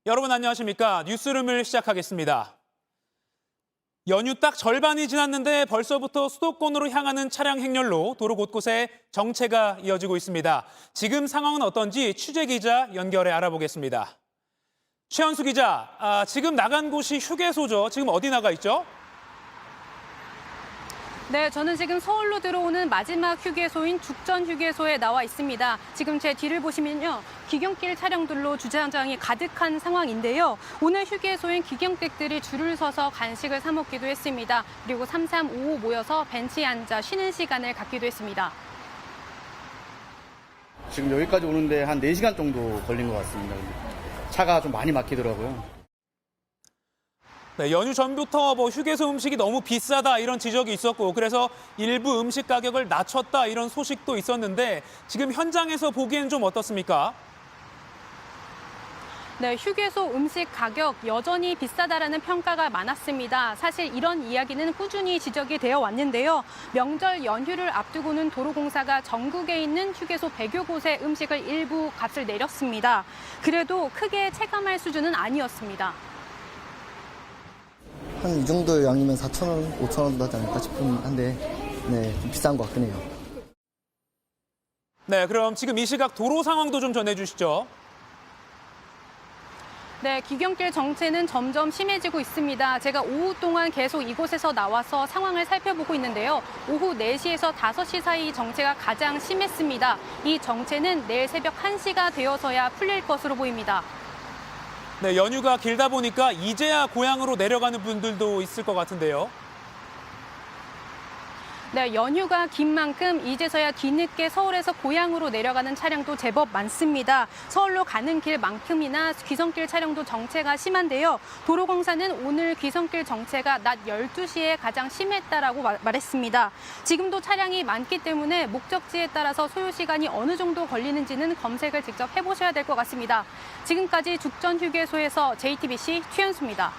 여러분 안녕하십니까? 뉴스룸을 시작하겠습니다. 연휴 딱 절반이 지났는데 벌써부터 수도권으로 향하는 차량 행렬로 도로 곳곳에 정체가 이어지고 있습니다. 지금 상황은 어떤지 취재 기자 연결해 알아보겠습니다. 최현수 기자, 지금 나간 곳이 휴게소죠. 지금 어디 나가 있죠? 네, 저는 지금 서울로 들어오는 마지막 휴게소인 죽전 휴게소에 나와 있습니다. 지금 제 뒤를 보시면요. 귀경길 차량들로 주차장이 가득한 상황인데요. 오늘 휴게소엔 귀경객들이 줄을 서서 간식을 사 먹기도 했습니다. 그리고 3355 모여서 벤치에 앉아 쉬는 시간을 갖기도 했습니다. 지금 여기까지 오는데 한 4시간 정도 걸린 것 같습니다. 차가 좀 많이 막히더라고요. 네, 연휴 전부터 휴게소 음식이 너무 비싸다 이런 지적이 있었고 그래서 일부 음식 가격을 낮췄다 이런 소식도 있었는데 지금 현장에서 보기엔 좀 어떻습니까? 네, 휴게소 음식 가격 여전히 비싸다라는 평가가 많았습니다. 사실 이런 이야기는 꾸준히 지적이 되어 왔는데요. 명절 연휴를 앞두고는 도로공사가 전국에 있는 휴게소 100여 곳의 음식을 일부 값을 내렸습니다. 그래도 크게 체감할 수준은 아니었습니다. 한 이 정도 양이면 4,000원, 5,000원 정도 하지 않을까 싶긴 한데 좀 비싼 것 같긴 해요. 네, 그럼 지금 이 시각 도로 상황도 좀 전해주시죠. 네, 귀경길 정체는 점점 심해지고 있습니다. 제가 오후 동안 계속 이곳에서 나와서 상황을 살펴보고 있는데요. 오후 4시에서 5시 사이 정체가 가장 심했습니다. 이 정체는 내일 새벽 1시가 되어서야 풀릴 것으로 보입니다. 네, 연휴가 길다 보니까 이제야 고향으로 내려가는 분들도 있을 것 같은데요. 네, 연휴가 긴 만큼 이제서야 뒤늦게 서울에서 고향으로 내려가는 차량도 제법 많습니다. 서울로 가는 길만큼이나 귀성길 차량도 정체가 심한데요. 도로공사는 오늘 귀성길 정체가 낮 12시에 가장 심했다라고 말했습니다. 지금도 차량이 많기 때문에 목적지에 따라서 소요 시간이 어느 정도 걸리는지는 검색을 직접 해보셔야 될 것 같습니다. 지금까지 죽전 휴게소에서 JTBC 최현수입니다.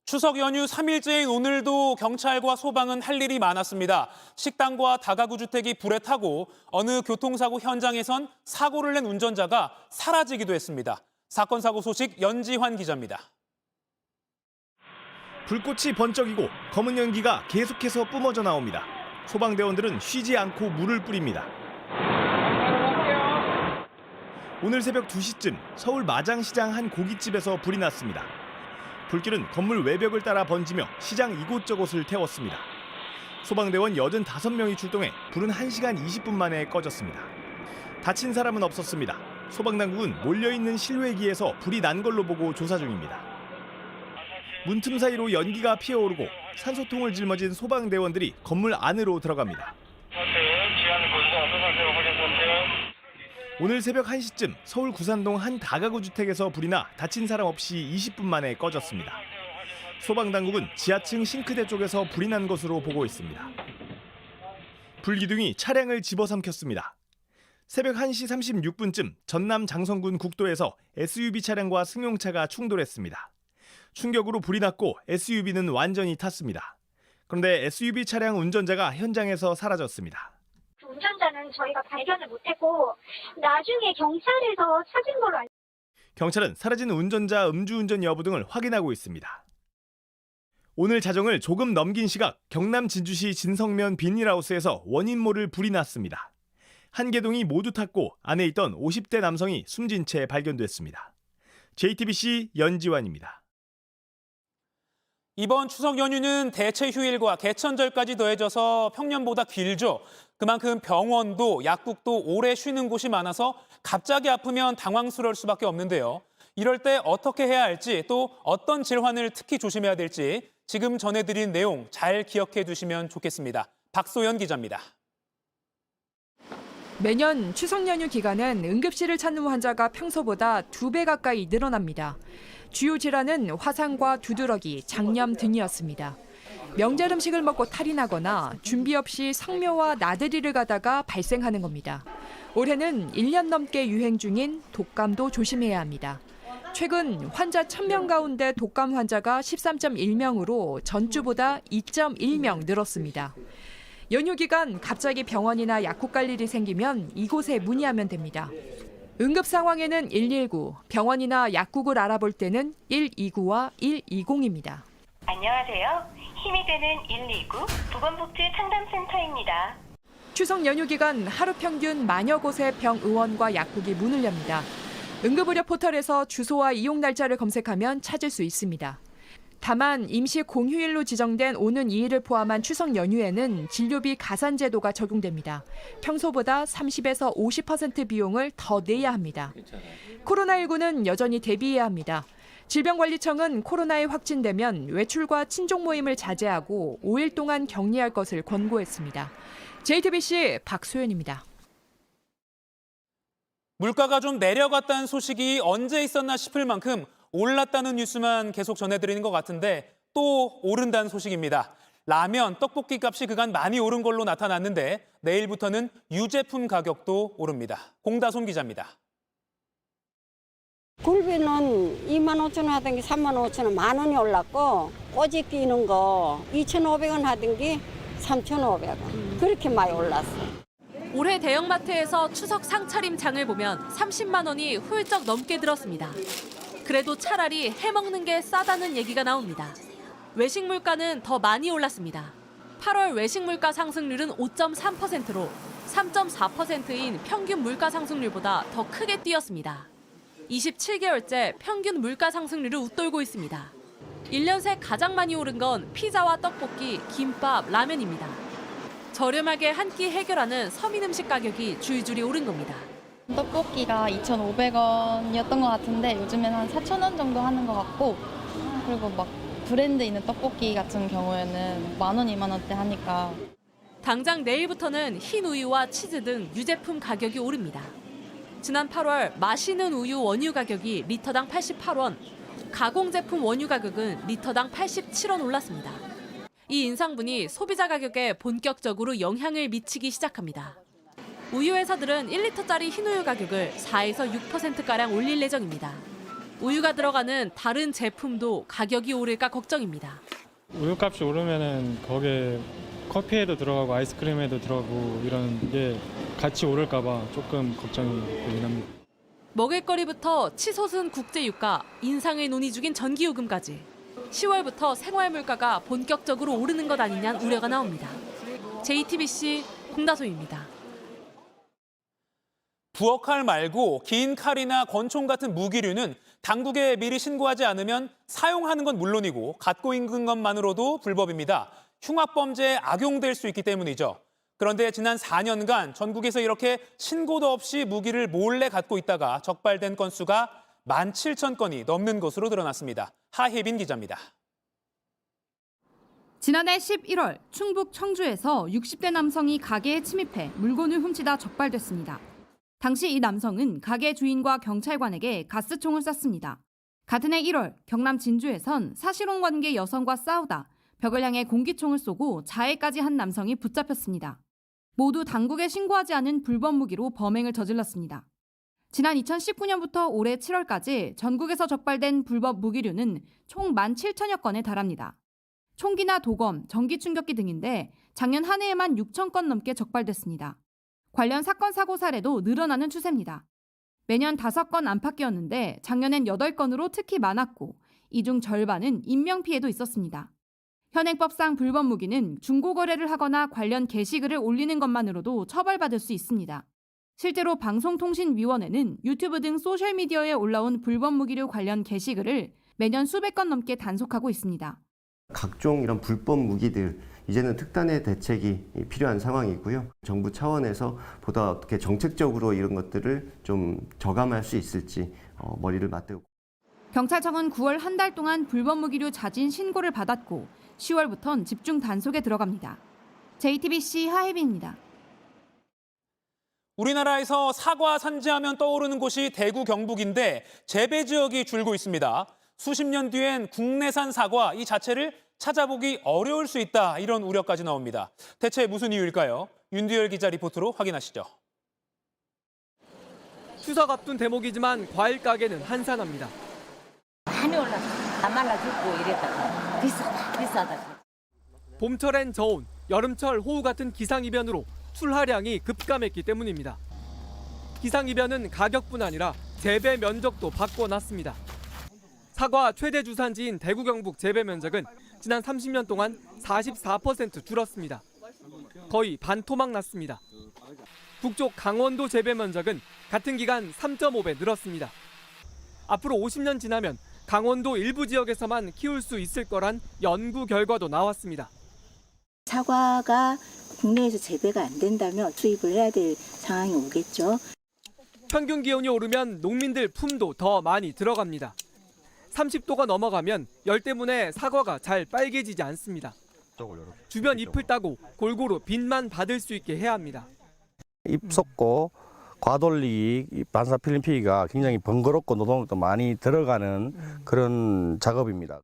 추석 연휴 3일째인 오늘도 경찰과 소방은 할 일이 많았습니다. 식당과 다가구 주택이 불에 타고 어느 교통사고 현장에선 사고를 낸 운전자가 사라지기도 했습니다. 사건 사고 소식 연지환 기자입니다. 불꽃이 번쩍이고 검은 연기가 계속해서 뿜어져 나옵니다. 소방대원들은 쉬지 않고 물을 뿌립니다. 오늘 새벽 2시쯤 서울 마장시장 한 고깃집에서 불이 났습니다. 불길은 건물 외벽을 따라 번지며 시장 이곳저곳을 태웠습니다. 소방대원 85명이 출동해 불은 1시간 20분 만에 꺼졌습니다. 다친 사람은 없었습니다. 소방당국은 몰려있는 실외기에서 불이 난 걸로 보고 조사 중입니다. 문틈 사이로 연기가 피어오르고 산소통을 짊어진 소방대원들이 건물 안으로 들어갑니다. 오늘 새벽 1시쯤 서울 구산동 한 다가구 주택에서 불이 나 다친 사람 없이 20분 만에 꺼졌습니다. 소방당국은 지하층 싱크대 쪽에서 불이 난 것으로 보고 있습니다. 불기둥이 차량을 집어삼켰습니다. 새벽 1시 36분쯤 전남 장성군 국도에서 SUV 차량과 승용차가 충돌했습니다. 충격으로 불이 났고 SUV는 완전히 탔습니다. 그런데 SUV 차량 운전자가 현장에서 사라졌습니다. 운전자는 저희가 발견을 못했고 나중에 경찰에서 찾은 걸로 알고 경찰은 사라진 운전자 음주운전 여부 등을 확인하고 있습니다. 오늘 자정을 조금 넘긴 시각 경남 진주시 진성면 비닐하우스에서 원인 모를 불이 났습니다. 한 개동이 모두 탔고 안에 있던 50대 남성이 숨진 채 발견됐습니다. JTBC 연지환입니다. 이번 추석 연휴는 대체 휴일과 개천절까지 더해져서 평년보다 길죠. 그만큼 병원도 약국도 오래 쉬는 곳이 많아서 갑자기 아프면 당황스러울 수밖에 없는데요. 이럴 때 어떻게 해야 할지 또 어떤 질환을 특히 조심해야 될지 지금 전해드린 내용 잘 기억해 두시면 좋겠습니다. 박소연 기자입니다. 매년 추석 연휴 기간엔 응급실을 찾는 환자가 평소보다 2배 가까이 늘어납니다. 주요 질환은 화상과 두드러기, 장염 등이었습니다. 명절 음식을 먹고 탈이 나거나 준비 없이 성묘와 나들이를 가다가 발생하는 겁니다. 올해는 1년 넘게 유행 중인 독감도 조심해야 합니다. 최근 환자 1,000명 가운데 독감 환자가 13.1명으로 전주보다 2.1명 늘었습니다. 연휴 기간 갑자기 병원이나 약국 갈 일이 생기면 이곳에 문의하면 됩니다. 응급 상황에는 119, 병원이나 약국을 알아볼 때는 129와 120입니다. 안녕하세요. 힘이 되는 129 보건복지 상담센터입니다. 추석 연휴 기간 하루 평균 만여 곳의 병의원과 약국이 문을 엽니다. 응급의료 포털에서 주소와 이용 날짜를 검색하면 찾을 수 있습니다. 다만 임시 공휴일로 지정된 오는 2일을 포함한 추석 연휴에는 진료비 가산 제도가 적용됩니다. 평소보다 30에서 50% 비용을 더 내야 합니다. 코로나19는 여전히 대비해야 합니다. 질병관리청은 코로나에 확진되면 외출과 친족 모임을 자제하고 5일 동안 격리할 것을 권고했습니다. JTBC 박소연입니다. 물가가 좀 내려갔다는 소식이 언제 있었나 싶을 만큼 올랐다는 뉴스만 계속 전해드리는 것 같은데 또 오른다는 소식입니다. 라면, 떡볶이 값이 그간 많이 오른 걸로 나타났는데 내일부터는 유제품 가격도 오릅니다. 공다솜 기자입니다. 굴비는 25,000원 하던 게 35,000원, 10,000원이 올랐고 꼬지 끼는 거 2,500원 하던 게 3,500원. 그렇게 많이 올랐어. 올해 대형마트에서 추석 상차림장을 보면 30만 원이 훌쩍 넘게 들었습니다. 그래도 차라리 해먹는 게 싸다는 얘기가 나옵니다. 외식 물가는 더 많이 올랐습니다. 8월 외식 물가 상승률은 5.3%로 3.4%인 평균 물가 상승률보다 더 크게 뛰었습니다. 27개월째 평균 물가 상승률을 웃돌고 있습니다. 1년 새 가장 많이 오른 건 피자와 떡볶이, 김밥, 라면입니다. 저렴하게 한 끼 해결하는 서민 음식 가격이 줄줄이 오른 겁니다. 떡볶이가 2,500원이었던 것 같은데 요즘엔 한 4,000원 정도 하는 것 같고, 그리고 막 브랜드 있는 떡볶이 같은 경우에는 10,000원, 20,000원대 하니까. 당장 내일부터는 흰 우유와 치즈 등 유제품 가격이 오릅니다. 지난 8월 마시는 우유 원유 가격이 리터당 88원, 가공제품 원유 가격은 리터당 87원 올랐습니다. 이 인상분이 소비자 가격에 본격적으로 영향을 미치기 시작합니다. 우유 회사들은 1리터짜리 흰우유 가격을 4에서 6%가량 올릴 예정입니다. 우유가 들어가는 다른 제품도 가격이 오를까 걱정입니다. 우유값이 오르면은 거기에 커피에도 들어가고 아이스크림에도 들어가고 이런 게 같이 오를까 봐 조금 걱정이 되긴 합니다. 먹을거리부터 치솟은 국제유가, 인상을 논의 중인 전기요금까지 10월부터 생활물가가 본격적으로 오르는 것 아니냐는 우려가 나옵니다. JTBC 공다솜입니다. 부엌칼 말고 긴 칼이나 권총 같은 무기류는 당국에 미리 신고하지 않으면 사용하는 건 물론이고 갖고 있는 것만으로도 불법입니다. 흉악범죄에 악용될 수 있기 때문이죠. 그런데 지난 4년간 전국에서 이렇게 신고도 없이 무기를 몰래 갖고 있다가 적발된 건수가 17,000건이 넘는 것으로 드러났습니다. 하혜빈 기자입니다. 지난해 11월 충북 청주에서 60대 남성이 가게에 침입해 물건을 훔치다 적발됐습니다. 당시 이 남성은 가게 주인과 경찰관에게 가스총을 쐈습니다. 같은 해 1월 경남 진주에선 사실혼 관계 여성과 싸우다 벽을 향해 공기총을 쏘고 자해까지 한 남성이 붙잡혔습니다. 모두 당국에 신고하지 않은 불법 무기로 범행을 저질렀습니다. 지난 2019년부터 올해 7월까지 전국에서 적발된 불법 무기류는 총 17,000여 건에 달합니다. 총기나 도검, 전기충격기 등인데 작년 한 해에만 6,000건 넘게 적발됐습니다. 관련 사건 사고 사례도 늘어나는 추세입니다. 매년 5건 안팎이었는데 작년엔 8건으로 특히 많았고 이 중 절반은 인명피해도 있었습니다. 현행법상 불법 무기는 중고거래를 하거나 관련 게시글을 올리는 것만으로도 처벌받을 수 있습니다. 실제로 방송통신위원회는 유튜브 등 소셜미디어에 올라온 불법 무기류 관련 게시글을 매년 수백 건 넘게 단속하고 있습니다. 각종 이런 불법 무기들, 이제는 특단의 대책이 필요한 상황이고요. 정부 차원에서 보다 어떻게 정책적으로 이런 것들을 좀 저감할 수 있을지 머리를 맞대고. 경찰청은 9월 한 달 동안 불법 무기류 자진 신고를 받았고 10월부터는 집중 단속에 들어갑니다. JTBC 하혜빈입니다. 우리나라에서 사과 산지하면 떠오르는 곳이 대구 경북인데 재배 지역이 줄고 있습니다. 수십 년 뒤엔 국내산 사과 이 자체를 찾아보기 어려울 수 있다, 이런 우려까지 나옵니다. 대체 무슨 이유일까요? 윤두열 기자 리포트로 확인하시죠. 추석 앞둔 대목이지만 과일 가게는 한산합니다. 많이 올랐어. 다 말라 죽고 이랬다가 비싸다. 봄철엔 저온, 여름철 호우 같은 기상이변으로 출하량이 급감했기 때문입니다. 기상이변은 가격뿐 아니라 재배 면적도 바꿔놨습니다. 사과 최대 주산지인 대구 경북 재배 면적은 지난 30년 동안 44% 줄었습니다. 거의 반토막 났습니다. 북쪽 강원도 재배 면적은 같은 기간 3.5배 늘었습니다. 앞으로 50년 지나면 강원도 일부 지역에서만 키울 수 있을 거란 연구 결과도 나왔습니다. 사과가 국내에서 재배가 안 된다면 수입을 해야 될 상황이 오겠죠. 평균 기온이 오르면 농민들 품도 더 많이 들어갑니다. 30도가 넘어가면 열 때문에 사과가 잘 빨개지지 않습니다. 주변 잎을 따고 골고루 빛만 받을 수 있게 해야 합니다. 잎 쏟고 과돌리기, 반사필름 피기가 굉장히 번거롭고 노동도 많이 들어가는 그런 작업입니다.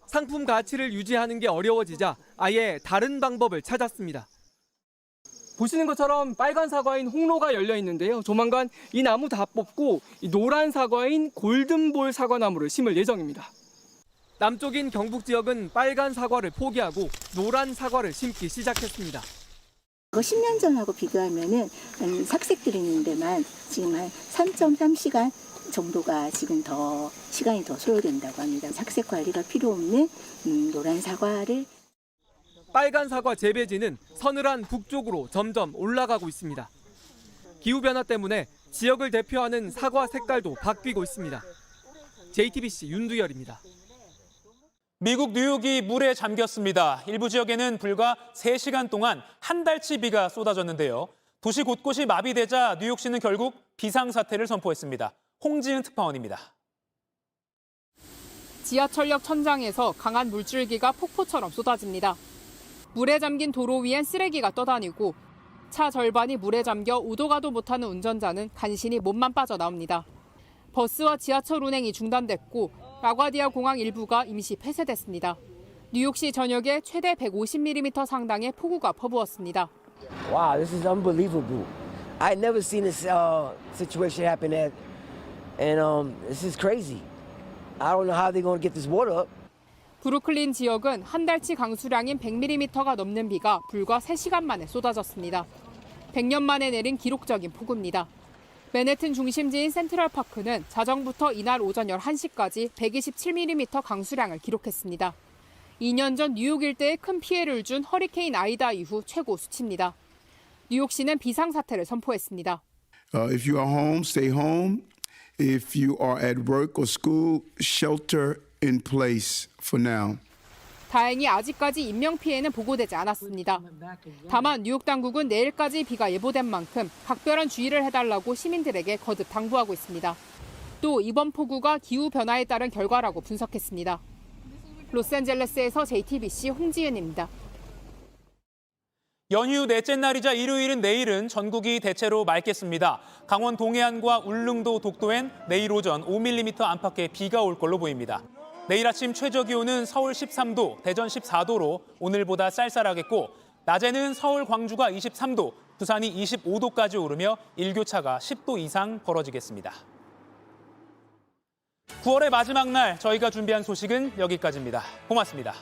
상품 가치를 유지하는 게 어려워지자 아예 다른 방법을 찾았습니다. 보시는 것처럼 빨간 사과인 홍로가 열려 있는데요. 조만간 이 나무 다 뽑고 이 노란 사과인 골든볼 사과나무를 심을 예정입니다. 남쪽인 경북 지역은 빨간 사과를 포기하고 노란 사과를 심기 시작했습니다. 10년 전하고 비교하면은 삭색 들이는 데만 지금 한 3.3시간 정도가 지금 더 시간이 더 소요된다고 합니다. 삭색 관리가 필요 없는 노란 사과를. 빨간 사과 재배지는 서늘한 북쪽으로 점점 올라가고 있습니다. 기후변화 때문에 지역을 대표하는 사과 색깔도 바뀌고 있습니다. JTBC 윤두열입니다. 미국 뉴욕이 물에 잠겼습니다. 일부 지역에는 불과 3시간 동안 한 달치 비가 쏟아졌는데요. 도시 곳곳이 마비되자 뉴욕시는 결국 비상사태를 선포했습니다. 홍지은 특파원입니다. 지하철역 천장에서 강한 물줄기가 폭포처럼 쏟아집니다. 물에 잠긴 도로 위엔 쓰레기가 떠다니고 차 절반이 물에 잠겨 오도 가도 못하는 운전자는 간신히 몸만 빠져나옵니다. 버스와 지하철 운행이 중단됐고 라과디아 공항 일부가 임시 폐쇄됐습니다. 뉴욕시 전역에 최대 150mm 상당의 폭우가 퍼부었습니다. Wow, this is unbelievable. I never seen this situation happen and this is crazy. I don't know how they're going to get this water up. 브루클린 지역은 한 달치 강수량인 100mm가 넘는 비가 불과 3시간 만에 쏟아졌습니다. 100년 만에 내린 기록적인 폭우입니다. 맨해튼 중심지인 센트럴파크는 자정부터 이날 오전 11시까지 127mm 강수량을 기록했습니다. 2년 전 뉴욕 일대에 큰 피해를 준 허리케인 아이다 이후 최고 수치입니다. 뉴욕시는 비상사태를 선포했습니다. If you are home, stay home. If you are at work or school, shelter in place for now. 다행히 아직까지 인명피해는 보고되지 않았습니다. 다만 뉴욕 당국은 내일까지 비가 예보된 만큼 각별한 주의를 해달라고 시민들에게 거듭 당부하고 있습니다. 또 이번 폭우가 기후변화에 따른 결과라고 분석했습니다. 로스앤젤레스에서 JTBC 홍지은입니다. 연휴 넷째 날이자 일요일인 내일은 전국이 대체로 맑겠습니다. 강원 동해안과 울릉도, 독도엔 내일 오전 5mm 안팎의 비가 올 걸로 보입니다. 내일 아침 최저 기온은 서울 13도, 대전 14도로 오늘보다 쌀쌀하겠고 낮에는 서울, 광주가 23도, 부산이 25도까지 오르며 일교차가 10도 이상 벌어지겠습니다. 9월의 마지막 날 저희가 준비한 소식은 여기까지입니다. 고맙습니다.